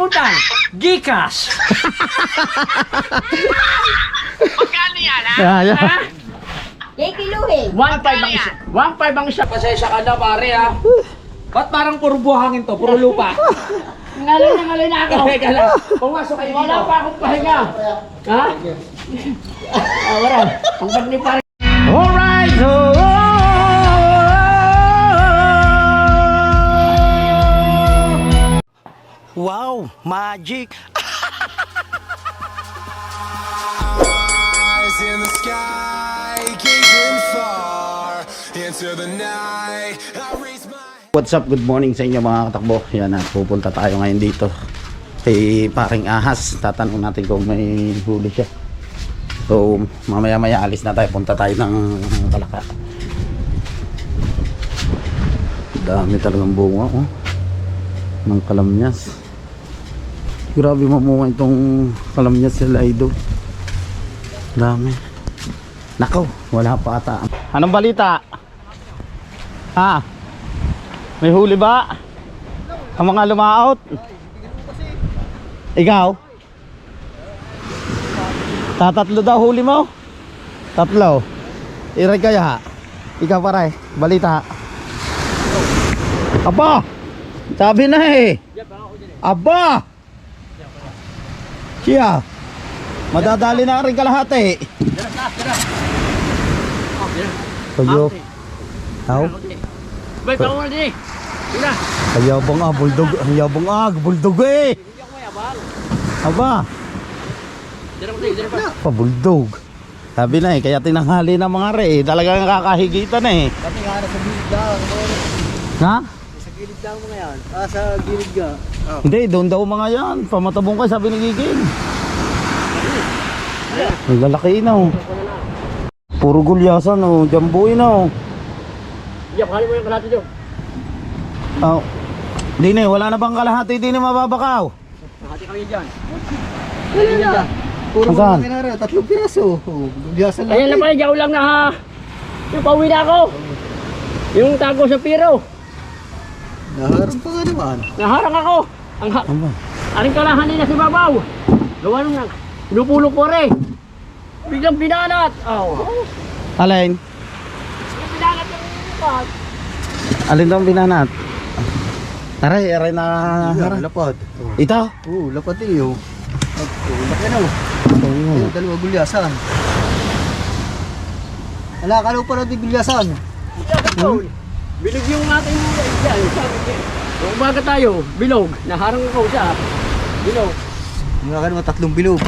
utang? Gcash. Magkano yan, ha? Ha? Kikiluhin. 1.5 ang isa. 1.5 ang isa. Pasensya ka na pare ha. Ba't parang puro buhangin to? Puro lupa? Ngalay na ako. Teka lang. Pumasok kayo dito. Wala pa akong pahinga. Ha? Wala. Ang bag ni pare. Alright. Wow, magic! Eyes in the sky, gazing far into the night. I raise my What's up? Good morning sa inyo mga katakbo. Yan na, pupunta tayo ngayon dito kay paring Ahas. Tatanong natin kung may huli siya. So mamaya alis na tayo. Punta tayo ng Palaka. Dami talagang bunga ng kalamyas. Grabe mamunga itong kalamyas sa Laido. Dami. Nakaw, wala pa ata. Anong balita? Ha? May huli ba? Ang mga lumaot? Ikaw? Tatatlo daw huli mo? Tatlo. Iray kaya? Ikaw pare, balita. Aba! Sabi na eh. Aba! Siya. Madadali na rin kalahati. Kayo. How? Ba't ako na din eh? Sila. Hayabang bulldog. Hayabang bulldog eh. Aba. Pa bulldog. Sabi na eh, kaya tinanghali ng mga re eh. Talagang kakahigitan eh. Kami nga sa gilid lang. Ha? Sa gilid lang mga yan. Sa gilid ka. Hindi, doon daw mga yan. Pamatabong ka, sabi ni Giging. Ang lalaki na oh. Puro gulyasan oh. Jambuin na oh. Diyan, kali mo yung kalahati doon. Oh. Dine, wala na bang kalahati? Dine mababakaw. Kalahati kami dyan. Puro Saan? mga kinara, 3 piraso. Gulyasan lang. Ayan na pala, diyaw lang na ha. Yung pauwi na ako. Yung tago sa piro. Naharang pa nga naman. Naharang ako. Aba. Aring kalahan nila si Babaw. Gawa nung pinupulok ko rin. Biglang binanat. Alin? Binanat yung lupat. Alin daw ang binanat? Aray na. Lapad. Ito? Oo, lapad eh. Laki na. Ayun, dalawa gulyasan. Wala ka pala di gulyasan. Bilog yung ating dyan. Sabi niya. Kung umaga tayo, bilog. Naharang ko siya. Bilog. Mga ka naman 3 bilog.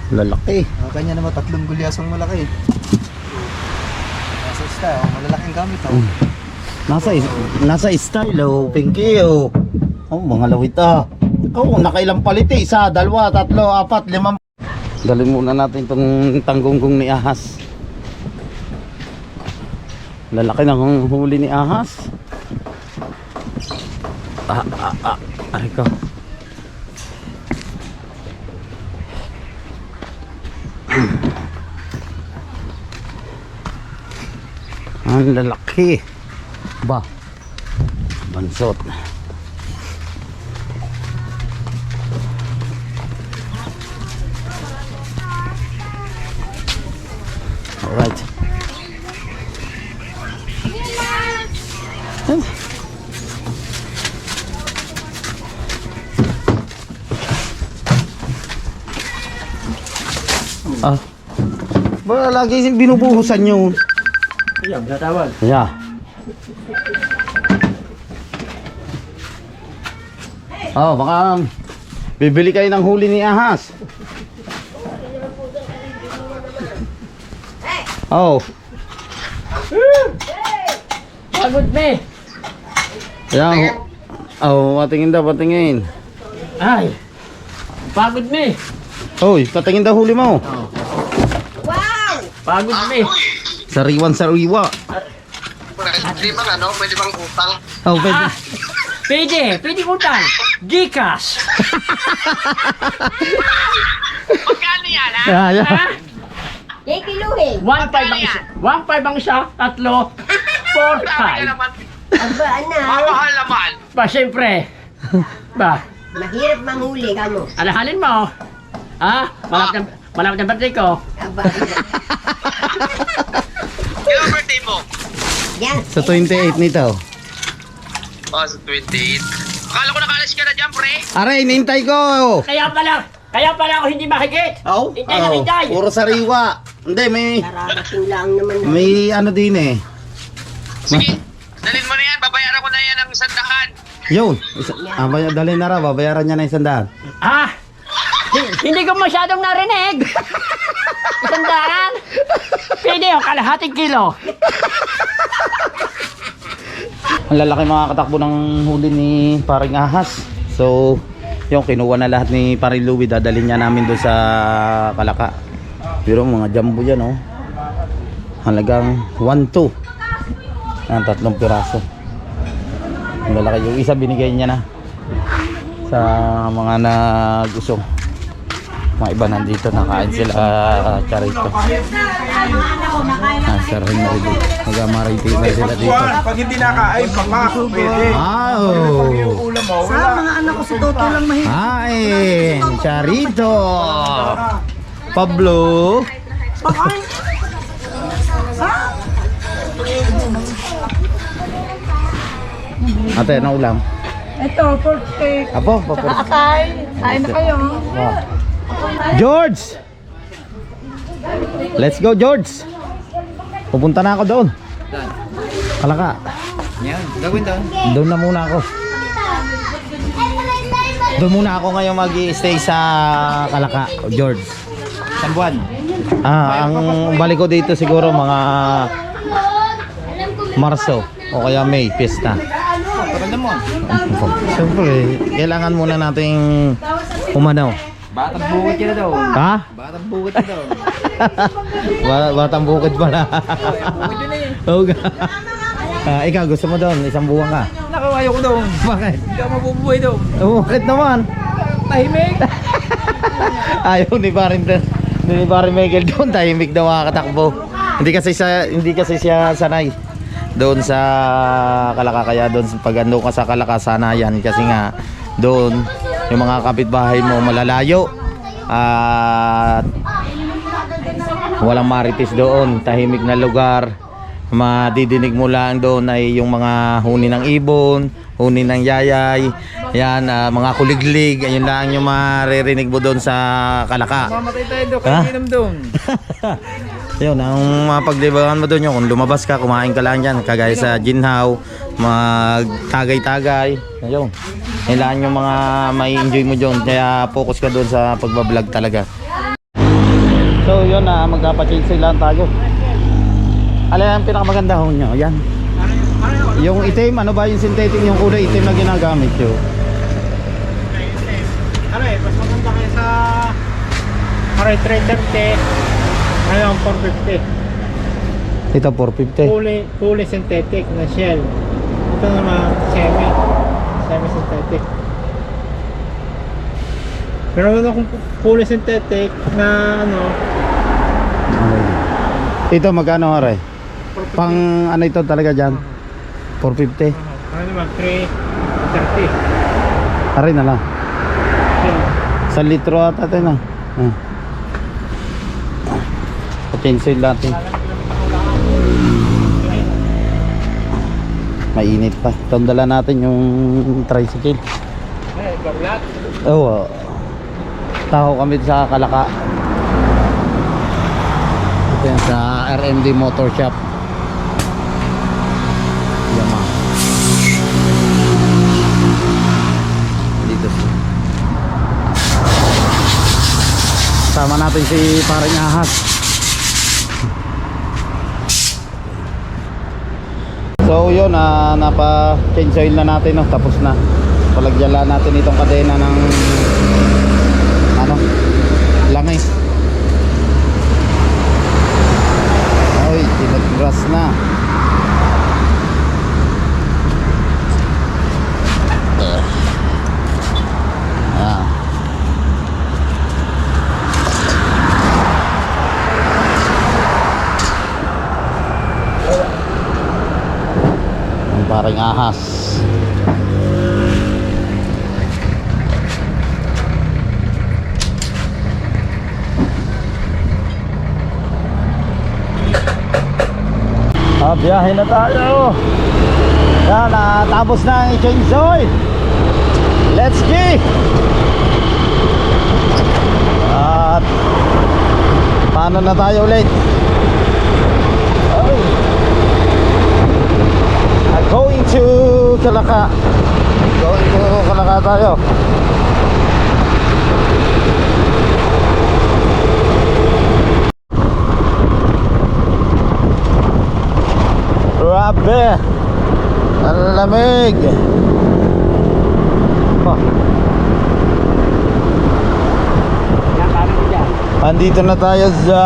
Lalaki. Kanya naman 3 gulyasang malaki. Nasa ista, malalaking gamit. Nasa style oh, pinky oh. Oh, mga lawit ah. Oh, nakailang palit eh. 1, 2, 3, 4, 5. Dalhin muna natin itong tanggunggong ni Ahas. Lalaki ng huli ni Ahas. Aray ko. Ang lalaki. Ba? Bansot. Alright. Ba lagi binubuhusan nyo. Ayan, natawag. Yeah. Oh, baka bibili kayo ng huli ni Ahas. Oh. Pagod me. Yan. Oh, patingin daw, patingin. Ay. Pagod me. Hoy, patingin daw huli mo. Pagod me. Sariwan sariwa. Pwede bang ano? Pwede bang utang? Oh, pwede. Pwede utang. Gcash. Magkano yan, ha? Yeah. Ha? Kikiluhin. 1.5 ang isa. 1.5 ang isa. Tatlo. 4, Dami ka 5. naman. Aba, anak. Mamahal naman. Ba, syempre. Ba, Mahirap manghuli ka mo. Alahalin mo. Ha? Malapit ang birthday ko. Aba, Kailan ang birthday mo? yan. Sa 28 nito. Oh, sa 28. Akala ko nakalas ka na dyan, pre. Aray, nintay ko! Kaya pala ako hindi makikit. Oh, Hintay na hintay. puro sariwa. Hindi, Nararating lang naman. may ano din eh. Sige, dalhin mo na yan. Babayaran ko na yan ng 100. Yun. Dalhin na raw, babayaran niya na 100. Ah! Hindi ko masyadong narinig. 100. Pwede yung kalahating kilo. Ang lalaki mga katakbo ng huli ni Paring Ahas. So, yung kinuha na lahat ni Paring Louie, dadalhin niya namin doon sa Kalaka. Pero mga jumbo yan, oh. Halagang 1-2. Ang 3 piraso. Ang lalaki. Yung isa binigay niya na sa mga nag-usong. Mga iba nandito, nakain sila charito. Sir Henry, mag-amariti na sila dito. Pag hindi nakain, baka pwede. Wow! Ulam mo, wala. Mga anak ko sa toto lang mahirap. Kain! Charito! Pablo! Ate, ano ulam? Ito, pork steak. Apo, papo. Kain na kayo. George! Let's go, George! Pupunta na ako doon. Kalaka. Yan, gawin doon. Doon na muna ako. Doon muna ako ngayon mag-i-stay sa Kalaka, George. Isang buwan. Ang balik ko dito siguro mga Marso o kaya May, pista. Tagal naman. Siyempre, kailangan muna nating umanaw. Batang bukid ka na daw. Ha? Batang bukid ka daw. Batang bukid pala. Oo nga. Ikaw, gusto mo doon? Isang buwan ka? Nakawayo ko daw. Bakit? Hindi ako mabubuhay daw. Bakit naman? Tahimik. Ayaw ni Parin Michael doon, tahimik daw makakatakbo. Hindi kasi siya sanay doon sa Kalaka, kaya doon pag ando ka sa Kalaka sanayan kasi nga doon yung mga kapitbahay mo malalayo at walang marites doon, tahimik na lugar. Madidinig mo lang doon ay yung mga huni ng ibon, huni ng yayay, yan, mga kuliglig, ayun lang yung maririnig mo doon sa Kalaka. Mamatay tayo daw, Ha? kaya doon. Yun, ang mapagdibagan mo doon yung kung lumabas ka, kumain ka lang dyan, kagaya sa Ginhaw, magtagay-tagay, ayun. Kailangan yung mga may enjoy mo doon, kaya focus ka doon sa pagbablog talaga. So yun, magkapachange lang tayo. Alin ang pinakamaganda ho nyo? Yan. Yung itim, ano ba yung synthetic, yung kulay itim na ginagamit yun? Aray, mas maganda kayo sa Aray 330. Ngayon 450. Ito 450. Fully synthetic na shell. Ito naman semi-synthetic. Pero ano kung fully synthetic na ano, Ito magkano hare? Pang ano ito talaga dyan? 450. ano naman 330. Hare na lang. Shell. Sa litro ata ito na. Pencil natin. Mainit pa. Tandala natin yung tricycle. Baglat. Oo. Taho kami sa Kalaka. Ito yan sa RMD Motor Shop. Yamaha. Dito siya. Sama natin si Paring Ahas. So yun, napa-change oil na natin, no? Tapos na. Palagyan lang natin itong kadena ng ano, langis. Oy, tinag-grass na. Paring Ahas. Biyahe na tayo. Yan, tapos na ang i-change oil. Let's go. At paano na tayo ulit? Going to Kalaka. Going to Kalaka tayo. Grabe, ang lamig. Andito na tayo sa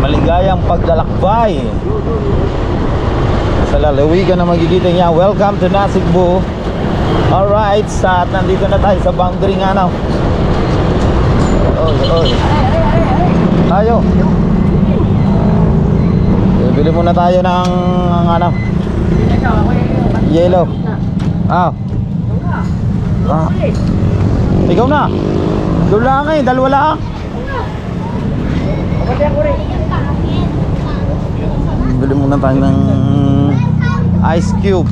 maligayang paglalakbay sa lalawigan na magiging niya. Welcome to Nasugbu. Alright, nandito na tayo sa boundary nga now. Tayo. Bili muna tayo ng ano, yellow. Ikaw na. Doon lang eh, dalawa lang. Bili muna tayo ng ice cube.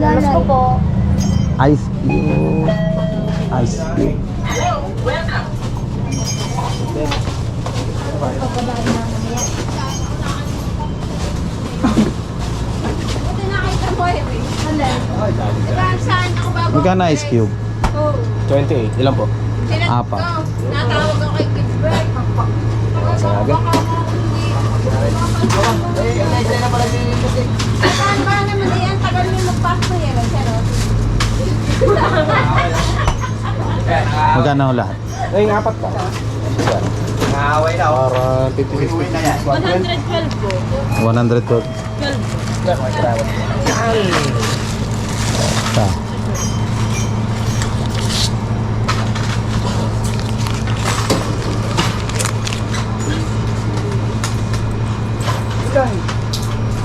Lalas ko po. Ice cube. Ice cube. Ito nakita mo eh. Alin? Saan ako bago? Magkano ice cube? 28. Ilan po? Apat. Natawag ako kay Kidsburg. Sabi? Saan ba naman yan? Tagal niyo magpasok yan. Magkano lahat? Ay, ng apat pa. Nakaway na. Para 56 na yan. 112 po. 112.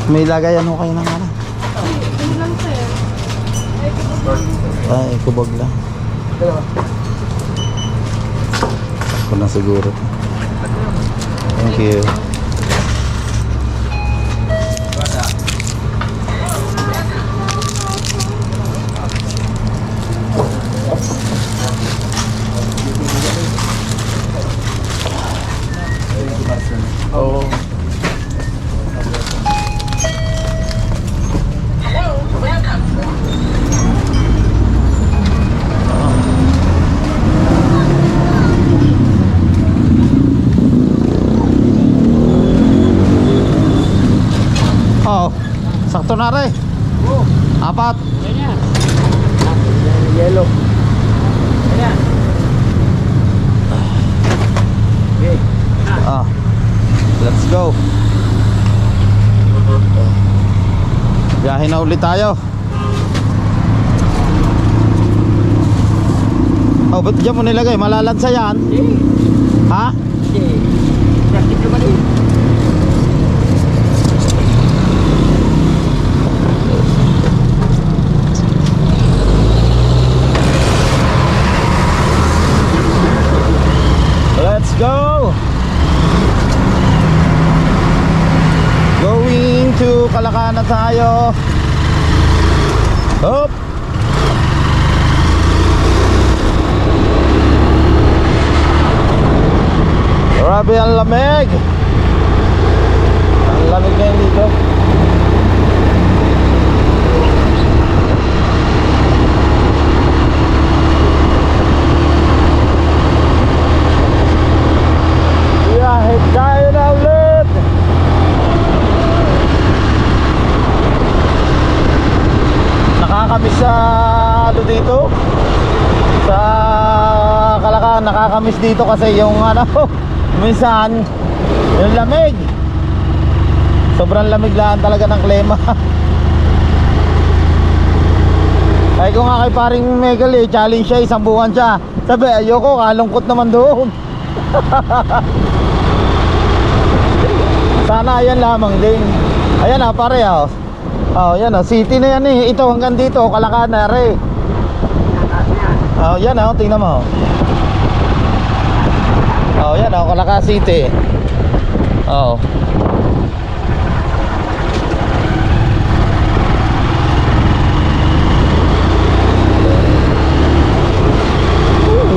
May lagayan mo kayo ng ano? Ay, kubog lang. Ako na siguro. Thank you. Oh, sakto na rin. Apat. Yellow. Ayan. Okay. Let's go. Biyahe na ulit tayo. Oh, ba't dyan mo nilagay? Malalansa yan? Ha? Plastic naman eh. Let's go. Going to Kalaka na tayo. Hop. Grabe ang lamig. Ang lamig na yun dito. Biyahe tayo na ulit. Nakakamiss sa ano dito, sa Kalaka. Nakakamiss dito kasi yung ano, minsan yung lamig, sobrang lamig lang talaga ng klima. Ay ko nga kay paring Megal eh, challenge siya, isang buwan siya. Sabi ayoko, kalungkot naman doon. Sana ayan lamang din. Ayan ah pare ah. Oh, yan ah, city na yan eh. Ito hanggang dito, Kalaka na re. Oh, yan oh, tingnan mo. Oh, yan oh, Calaca City. Oh.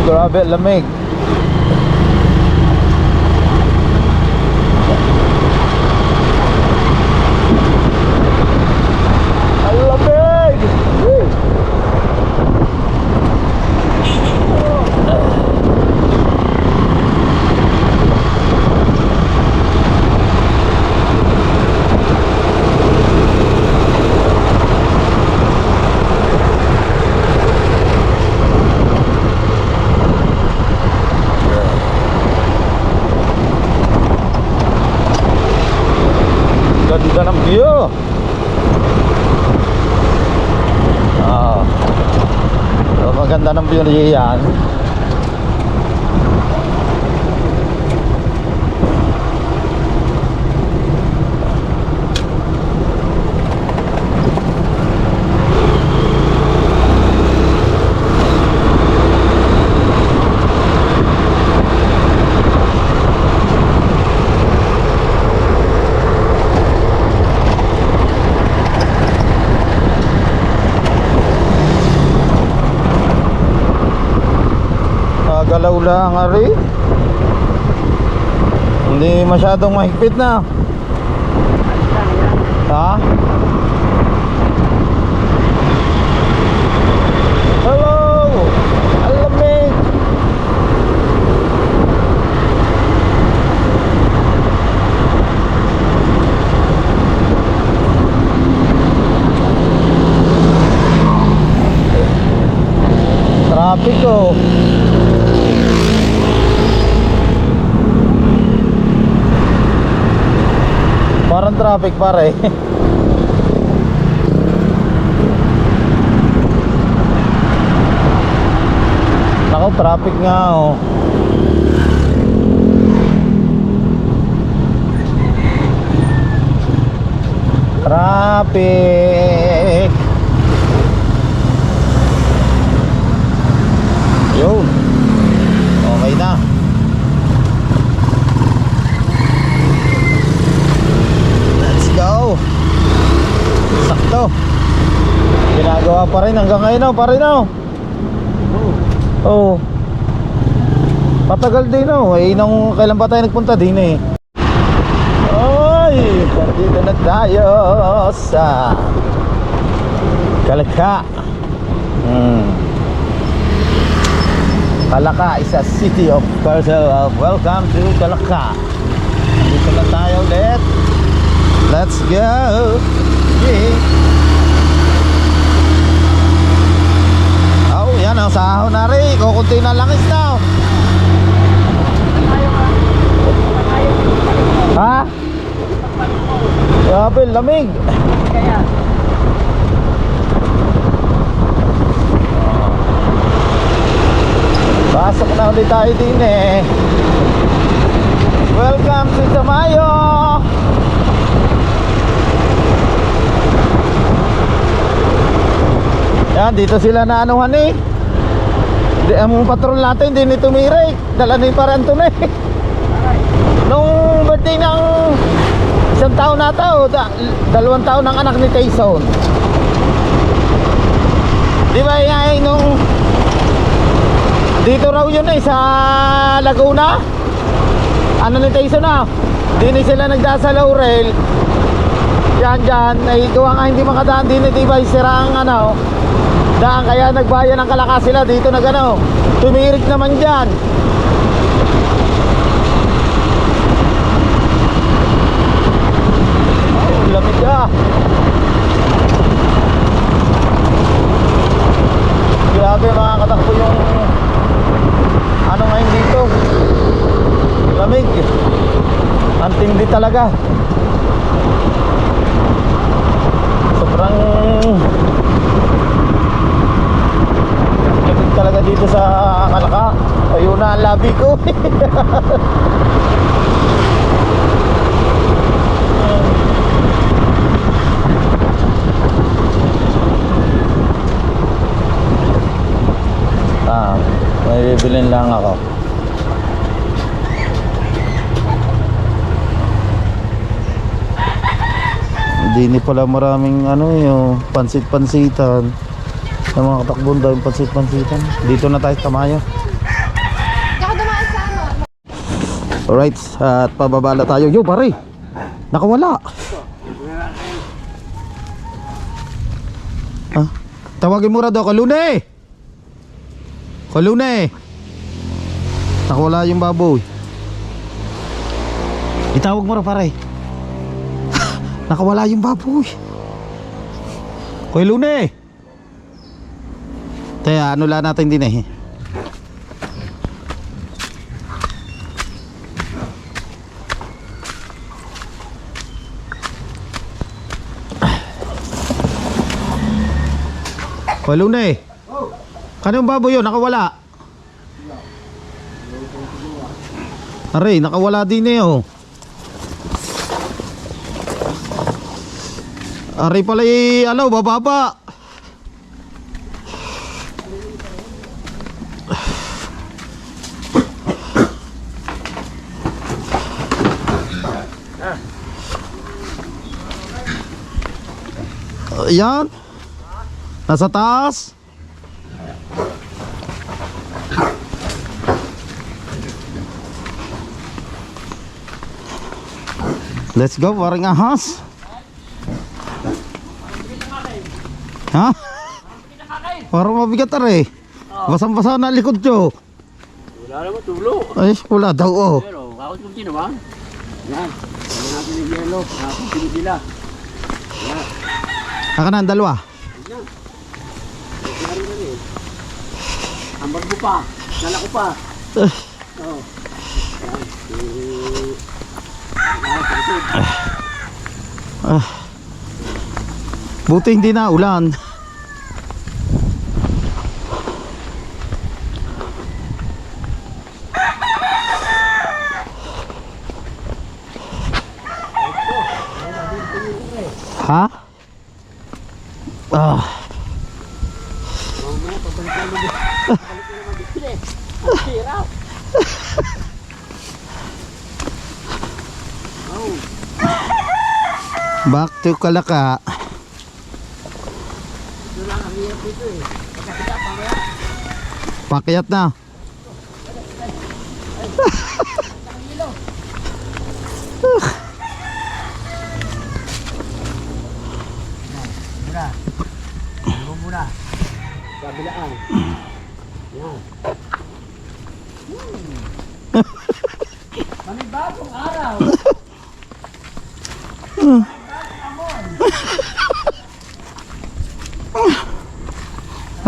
Grabe, lamig. Ang lamig! Ganda ng view. So, maganda ng view niyan. Galaw lang ari. Hindi masyadong mahigpit na. Ha? Hello! Ang lamig! Traffic oh. Parang traffic pare. Nako, traffic nga oh. Traffic. Yun. Okay na. Go. Sakto. Ginagawa pa rin hanggang ngayon oh, pare no. Oh. Matagal din oh. Eh nung kailan pa tayo nagpunta din eh. Ay, dito na tayo sa Calaca. Calaca is a city of course. Welcome to Calaca. Dito na tayo ulit. Let's go. Yeah. Oh, yan ang sahon na rin. Kukunti na langis na. Ha? Grabe, lamig. Pasok na ulit tayo din eh. Welcome to Tamayo. Yan, dito sila na anuhan eh. Ang patrol natin, hindi ni tumirik. Dala ni Paranto na eh. Nung birthday ng isang taon na ito, 2 taon ng anak ni Tyson. Di ba yan, nung dito raw yun eh, sa Laguna. Ano ni Tyson na? Di sila nagdasa Laurel. Yan dyan, ay gawa nga hindi makadaan din eh, di ba sira ang ano daan, kaya nagbayan ng Calaca sila dito na gano. Tumirik naman dyan. Oh, lamig ah. Grabe mga katakbo yung ano ngayon dito. Lamig. Ang tindi talaga. Sobrang lamig talaga dito sa Calaca. Ayun na ang labi ko. Bibilin lang ako. Hindi ni pala maraming ano yung pansit-pansitan. Sa mga katakbong dahil pansit-pansitan. Dito na tayo sa Tamayo. Ako dumaan sa ano. Alright, at pababala tayo. Yo pare, nakawala. Tawagin mo ra daw, Kalune! Kalune! Nakawala yung baboy. Itawag mo ra pare. Nakawala yung baboy. Kalune! Kaya ano lang natin din eh. Kalune! Kanong baboy yun? Nakawala. Aray, nakawala din eh oh. Aray pala ano, bababa. Ayan. Nasa taas. Let's go, parang ahas. Ha? Parang mabigat are. Basang-basa na likod nyo. Wala naman tulo. Ay, wala daw oh. Pero, kakot mo naman. Yan. Wala natin yung yelo. Nakapagpili sila. Yan. Kaka na ang dalawa. Ambag mo pa. Dala ko pa. Oh. Buti hindi na ulan. Ha? Back to Kalaka. Pakyat na. Muna. Kabilaan. Yan. Panibagong araw.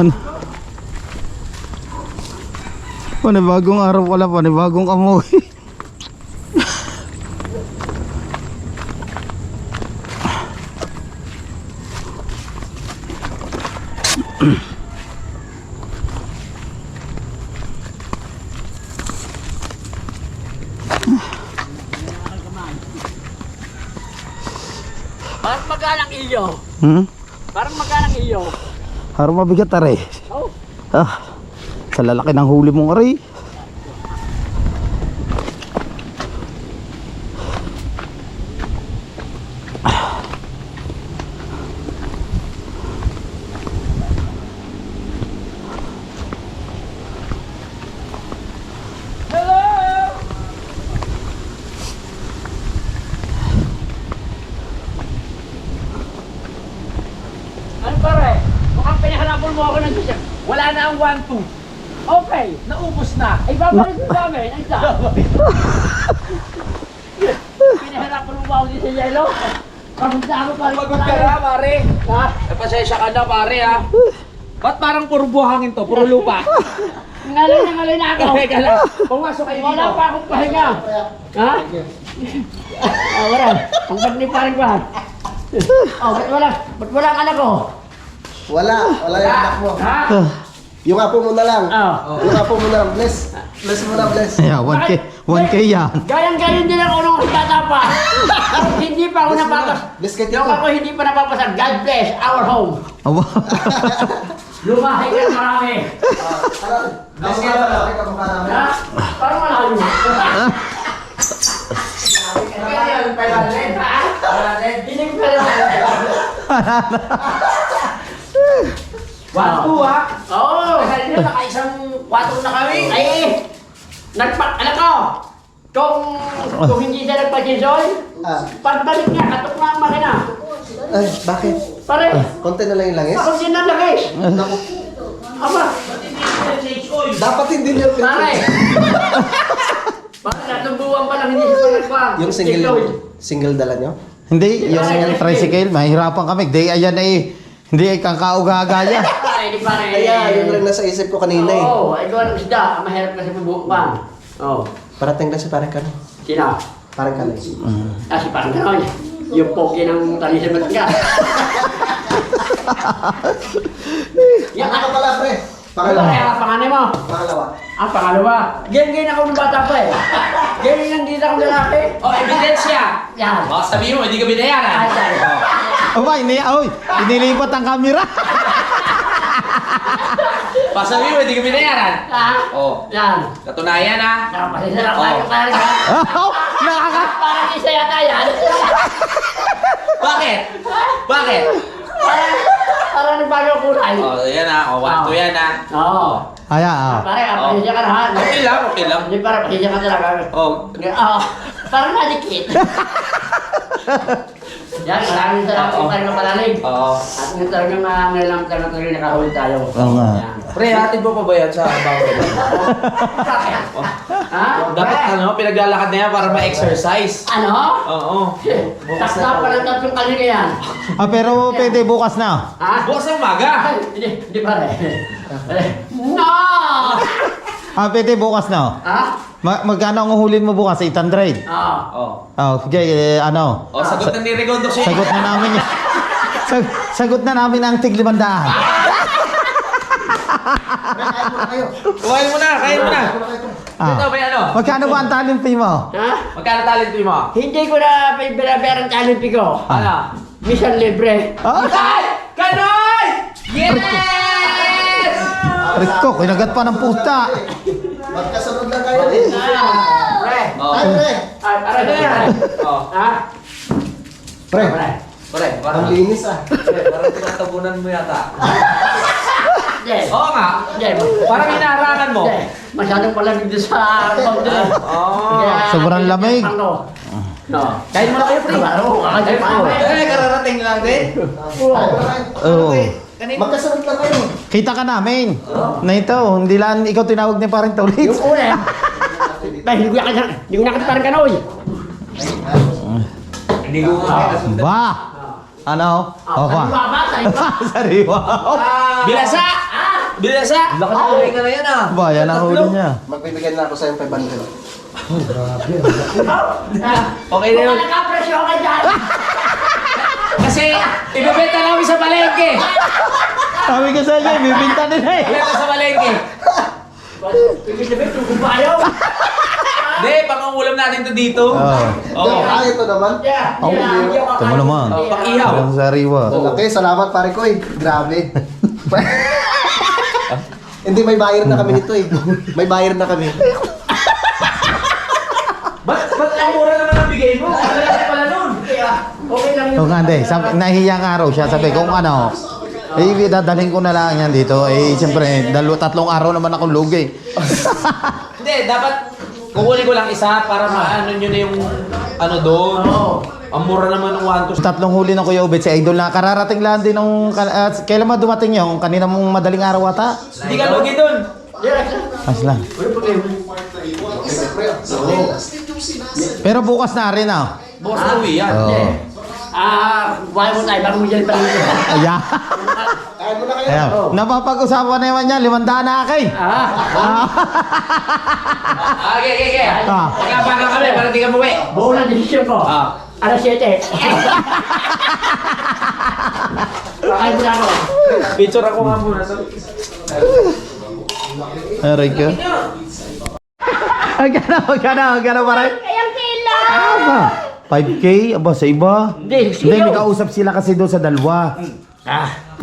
Ano? Panibagong araw wala, panibagong amoy. Parang magalang iyo. Parang magalang iyo. Harap mabigat are. Oh. Sa lalaki ng huli mong are. Ano pare? Mukhang pinahanapon mo ako ng sasya. Wala na ang 1-2. Okay, naubos na. Ay babalik mo ba amin? Ay sa. Pinahanapon mo ba ako dito sa yelo? Kamunta ako pare. Pagod ka na pare. Ha? Pasensya ka na pare ha. Ba't parang puro buhangin to? Puro lupa? Ngalay na ako. Teka lang. Pumasok kayo dito. Wala pa akong pahinga. Ha? Wala. Ang bag ni parang ba? Oh, ba't wala ang anak ko? Wala yung anak mo. Ha? Yung apo mo na lang. Oh. Yung apo mo na lang. Bless mo na, bless. Yeah, 1K yan. Gayang-gayon din ako nung tatapa. Hindi pa ako napapas. Bless kay Yung Tito. ako hindi pa napapasa. God bless our home. Aba. Lumahay ka marami. Ha? Parang malayo. Hindi ko pala. Wato ha? Oo. Kasi nakaisang wato na kami. Ay, alam ko, kung hindi siya nagpa-jisoy, pagbalik niya, katok na ang makina. Ay, bakit? Pare, Konti na lang yung langis? ako din ang langis. Aba, Dapat hindi niyo pare. Bakit natong buwan pa lang hindi siya nagpang? Yung single dala niyo? Hindi, yung tricycle, mahirapan kami. Di, ayan eh, hindi kang kaugagaya. Ay, di pare. Kaya, yun rin nasa isip ko kanina eh. Oo, ito ang isda. Ang mahirap kasi mabukan. Oo. Parating na si parang Kano. Sino? Parang Kano. Si parang gano'n. Yung poke ng tali sa Batka. Yan Ano pala, pre? Pangalawa. Panganay mo. Pangalawa. Pangalawa. Ganyan ako ng bata pa eh. Ganyan lang dito akong lalaki. Ebidensya. Yan. Baka sabihin mo, hindi ka binayaran. Ay, ay. Aba, inilipat ang camera. Baka sabihin mo, hindi ka binayaran. Oh. Yan. Katunayan ha. Napasisarap tayo parang Nakaka... parang isa yata yan. Bakit? Bakit? Parang nagbago ang kulay. Oh, yan ha. Oh, 1, 2 yan ha. Oo. Aya, Pare, pasensya ka na ha. Okay lang, okay lang. Hindi para pasensya ka talaga. Oh, Oo. Parang nadikit. Yan, maraming salamat Oo. pa rin ng palalig. oo. At ngayon talagang ngayon talaga nakahuli tayo. Oo nga. Yan. Pre, hatid mo pa ba yan sa bangko? Ha? Dapat ano, pinaglalakad na yan para ma-exercise. Ano? Oo. Takta pa lang tatlong kanina yan. pero pwede bukas na. Ha? Bukas ng umaga. Hindi pare. No! Pwede bukas na. Ha? Magkano ang uhulin mo bukas? 800? Oo. Oh. Sige, ano? Oh, sagot na ni Rigondo siya. Sagot na namin yan. Sagot na namin ang tig 500. Kuhain mo na, kain mo na. Ito ba ano? Magkano ba ang talent fee mo? Ha? Magkano talent mo? Hindi ko na binabayaran talent fee ko. Ano? Mission libre. Ay! Kanoy! Yes! Rico, kinagat pa ng puta. Magkasunod lang kayo eh. Pre. Oh. Ay, pre. Ano yan? Oh. Ha? Pre. Pre, Ang parang linis ah. parang tinatabunan mo yata. Hindi. Oo nga. Hindi. Parang inaharangan mo. Hindi. Masyadong palamig doon sa bag doon. Oh. Sobrang lamig. Ano? No. Kain mo na kayo, pre. Oo, kakadyo pa ako. Kararating lang din. Oo. Magkasunod lang kayo. Kita ka namin. Na ito, hindi lang ikaw tinawag ni parang Taulit. Yung una. Dahil hindi ko nakita parang kanoy. Hindi ko Ba? Ano? Ano ba ba? Sariwa. Bilasa! Bilasa! Laki na kulay ka na yan ah. Ba, yan ang huli niya. Magbibigyan na ako sa 500. Okay na yun. Kung nakapresyo ka dyan. Kasi ibebenta namin sa palengke. Sabi ko sa inyo, bibinta nila eh. Ibebenta sa palengke. Ibig sabihin, tugong pa ayaw. Hindi, pangangulam natin to dito. Oo. Oo. Ito naman. Yeah. Ito mo naman. Pang-ihaw. Ang sariwa. Okay, salamat pare ko eh. Grabe. Hindi, may bayar na kami nito eh. May bayar na kami. Ba't ang mura naman ang bigay mo? Ang lalaki pala nun. Okay lang O nga, hindi. Nahiya nga raw siya. Sabi kung ano, dadalhin ko na lang yan dito. Siyempre, 2-3 araw naman akong lugi. Hindi, dapat kukunin ko lang isa para maano nyo na yung ano doon. Ang mura naman ng 1 to 3 huli ng Kuya Ubet si Idol na kararating lang din nung kailan ba dumating yung kanina mong madaling araw ata? Hindi ka lugi doon. Mas lang. Pero bukas na rin ah. Bukas na uwi yan. Oo. Buhay mo tayo, bago mo dyan pala. Ayan. Kain mo na kayo. Ayan. Napapag-usapan na naman niya, 500 na akin. Okay. Ah. Pagkapagan kami para di ka muwi. Buo na desisyon ko. Alas 7. Kakain mo na ako. Picture ako nga muna. Aray ka. Magkano pa rin? Kayang kila! Aba, 5K? Aba, sa iba? Hindi, Hindi, may kausap sila kasi doon sa dalawa. 500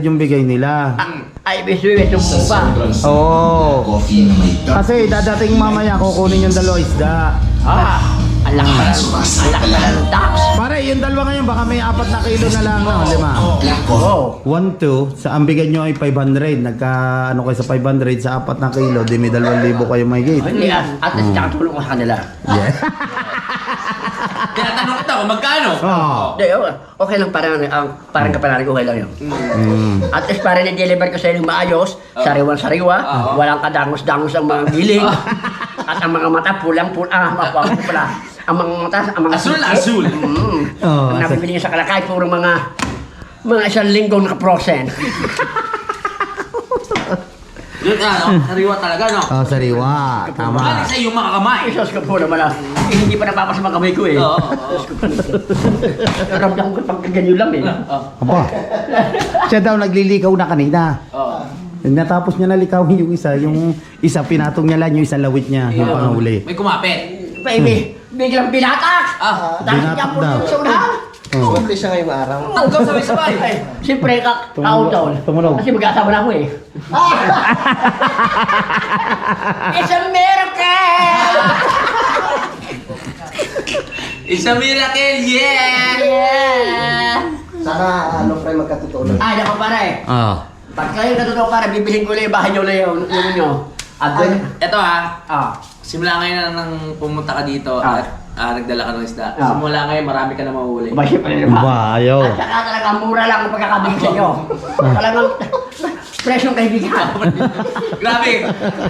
yung bigay nila. Ay, biswit yung pa. Oo. Kasi dadating mamaya kukunin yung dalawa isda. Alak pa ng tax. Pare, yung dalawa ngayon baka may 4 na kilo na lang, no? 5. 1, 2, sa ang bigay nyo ay 500. Nagka ano kayo sa 500 sa 4 na kilo, di may 2,000 kayo may gate. Hindi at least nakatulong ko sa kanila. Yeah. Tinatanong kita kung magkano. Oo. Hindi, okay lang parang kapanarin ko, okay lang yun. At least parang na-deliver ko sa inyo maayos, sariwan-sariwa, walang kadangos-dangos ang mga giling, at ang mga mata pulang-pula, mapuang pula. Ang mga mata, ang mga Asul na sisi. asul. Oh, Ang nabibili niyo sa Kalakay, puro mga 1 linggo naka-frozen. Yun ano, sariwa talaga no. Oh, sariwa. Tama. Galing sa iyong mga kamay. Isos ko po naman hindi pa napapasa mga kamay ko eh. Oo. Ramdam ko pag ganyan lang eh. Aba. Siya daw naglilikaw na kanina. Oo. Natapos niya nalikawin yung isa pinatong niya lang yung isa lawit niya, yung panghuli. May kumapit. Baby, biglang binatak! Dahil Binatak niya po daw. sa unahan. Oh. Kumple siya ngayong araw. Tanggaw sabay-sabay. Siyempre, kautaw. Tumunog. Kasi mag-asawa na ako eh. It's a miracle! It's a miracle, yeah! Yeah! Sana ano pre magkatotoo lang. Ay, naku pare. Ah. Pag kayo natutok pare, bibilhin ko ulit yung bahay nyo ulit yung nyo. At doon, Ito ah, simula ngayon nang pumunta ka dito Ah. at nagdala ka ng isda. Ah. Simula ngayon marami ka na mahuhuli. ba siyempre naman. Ba, ayaw. At saka talaga mura lang ang pagkakabigay sa inyo. Talagang presyong kaibigan. Grabe!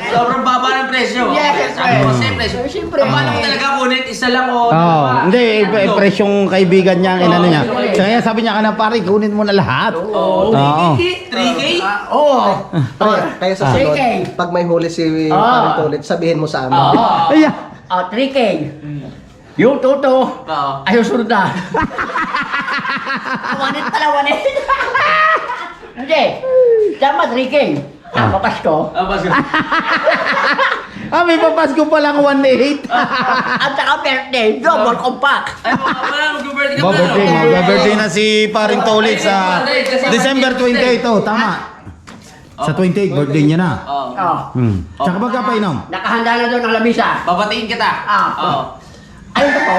Sobrang baba ng presyo. Yes, Sabi ko, yes. siyempre. Siyempre. Paano mo talaga kunin? Isa lang o Oh, dalawa? hindi, Tatlo. presyong kaibigan niya ang inano niya. Oo. Kaya sabi niya kana pare, kunin mo na lahat. Oo. Oo. 3K? Oo. Kaya sa sunod, 3K. pag may huli si Ah. Parito ulit, sabihin mo sa amin. Oo. Ayan. 3K. Yung toto, Oo. ay susunod na. Wanit pala, wanit. Hindi. Tama, 3K. Tama, Pasko. Ah, basta. May papasko pa lang 1.8. At saka birthday, double compact. Ay, wala, mag-birthday ka Birthday, pala, no? mag-birthday na si paring Tolit sa December 28. Oh, tama. Sa 28, birthday niya na. Oo. Tsaka magkapainom. Nakahanda na doon ang lamisa. Babatiin kita. Oo. Ayun ka po.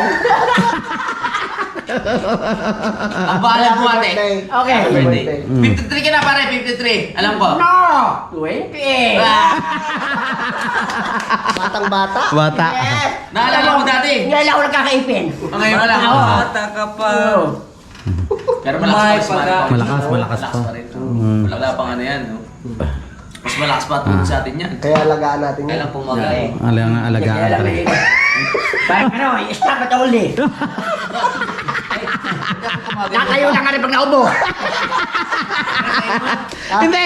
Ang bahala mo ate. Okay. Birthday. 53 ka na pare, 53. Alam ko. No! 20. Batang bata. Bata. Yes. Naalala ko dati. Ngayon ako nagkakaipin. Ngayon wala. Oo. Bata ka pa. Pero malakas pa rin. Malakas pa. rin. Wala pang ano yan. No? Mas malakas pa tulad sa atin yan. Kaya alagaan natin yan. Kailang pumagay. Alang alagaan Kaya talaga. parang ano, i-stop at only. Nakayo lang ka rin pag naubo. Hindi,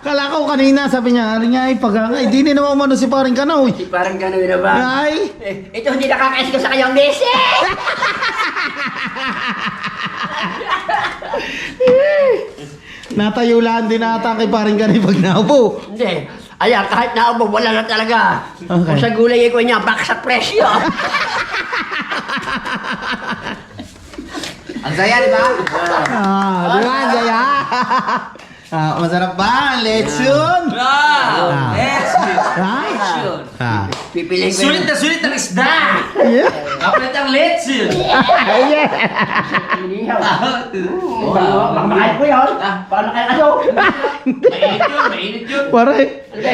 kala ko kanina sabi niya, ay pagangay, di ni naman umano si paring Kanoy. Parang gano'n na ba? Ay, Ito hindi nakakais ko sa kanyang beses! natayulaan din ata kay paring Kanoy pag naupo. Hindi. Ayan, kahit naubo, wala na talaga. Okay. Kung sa gulay ko niya, baksak presyo. Ang saya, di ba? Di ba, Jaya? Masarap ba? Lechon? Ah! Yes! Ha? Pipiliin ko Sulit na sulit ang isda! Yeah. Kapalit ang letsin! Inihaw. Baka makahit ko yun. Baka nakakaso. Mainit yun, mainit yun. Pare,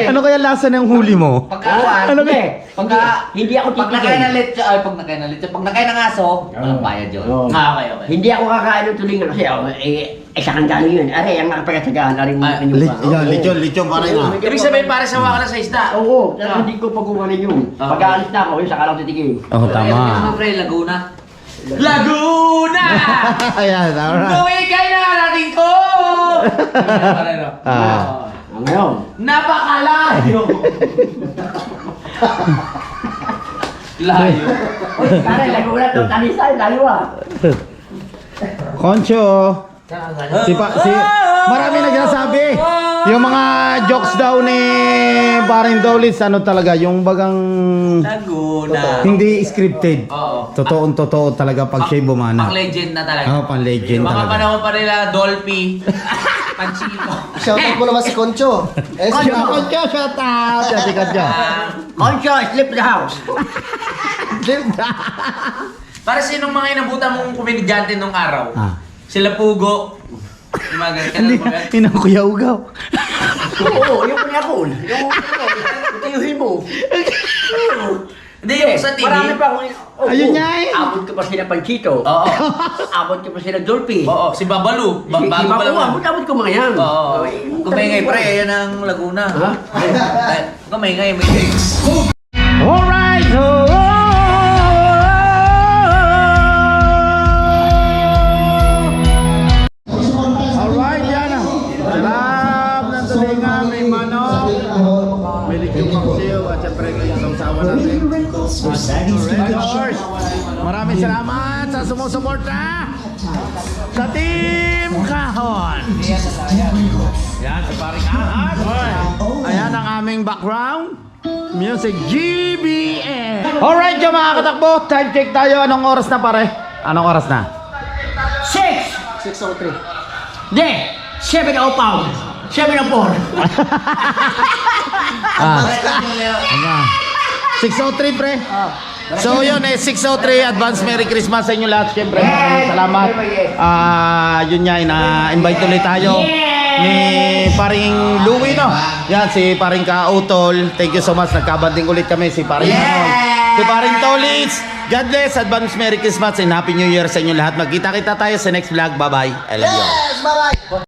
ano kaya lasa ng huli mo? Ano ba? Hindi ako Pag nakain ng titigil. letsin, ay pag nakain ng letsin, pag nakain ng aso, walang bayad yun. Oo. Ah, okay, okay. Hindi ako kakain ng tulingan kasi sa kandalo yun. Are, ang nakapagkatsagaan. Are, Lechon, pare nga. Ibig sabihin, pare sawa ka na sa isda. Oo, pero hindi ko pagkukunin yun. Pag aalis na ako, yun sa kalang titigil. Oh, tama. Pre, Laguna. Laguna! Ayan, alright. Gawin kayo na natin ko! Ngayon. Napakalayo! Layo. Uy, pare, Laguna to, Talisay, layo ah. Concho. Si marami nagsasabi. Yung mga jokes daw ni paring Dolitz, ano talaga, yung bagang Laguna. hindi scripted. Oo. Totoo talaga pag siya'y bumana. Pang legend na talaga. Oo, pang legend Mga talaga. panahon pa nila, Dolphy. Panchito. Shoutout mo naman si Concho. Eh, si Koncho, shout out! Si Koncho. Concho, sleep the house. Para sinong mga inabutan mong komedyante nung araw? Ah. Sila Pugo. Yung mga ganun. Hindi, Kuya Ugaw. Oo, yung kunyakon. Yung tiyuhin mo. Hindi, yung sa TV. Marami pa akong... Ayun nga eh. Abot ko pa sila Panchito. Oo. Abot ko pa sila Dolphy. Oo, si Babalu. Bago pa lang. Abot ko mga yan. Oo. Kumengay pre, yan ang Laguna. Ha? Kumengay, may drinks. Alright! Alright, yan ah. Sarap ng tulinga, may manok. May ligyong paksiw at syempre yung sawa natin. Alright, of course. Maraming salamat sa sumusuporta sa Team Kahon. Yan, si Paring Ahad. Ayan ang aming background. Music GBN. Alright, yung mga katakbo. Time check tayo. Anong oras na pare? Anong oras na? 6:03. Hindi. 7:05. 7:04. Ah. 6:03 pre. So yun eh 6:03 advance Merry Christmas sa inyo lahat. Siyempre maraming salamat. Yun nga na-invite ulit tayo ni paring Louie no. Yan si paring Kautol. Thank you so much. Nagkabanding ulit kami si paring Manol. Si paring Tolitz. God bless. Advance Merry Christmas and Happy New Year sa inyo lahat. Magkita-kita tayo sa next vlog. Bye-bye. I love you. Yes, bye-bye.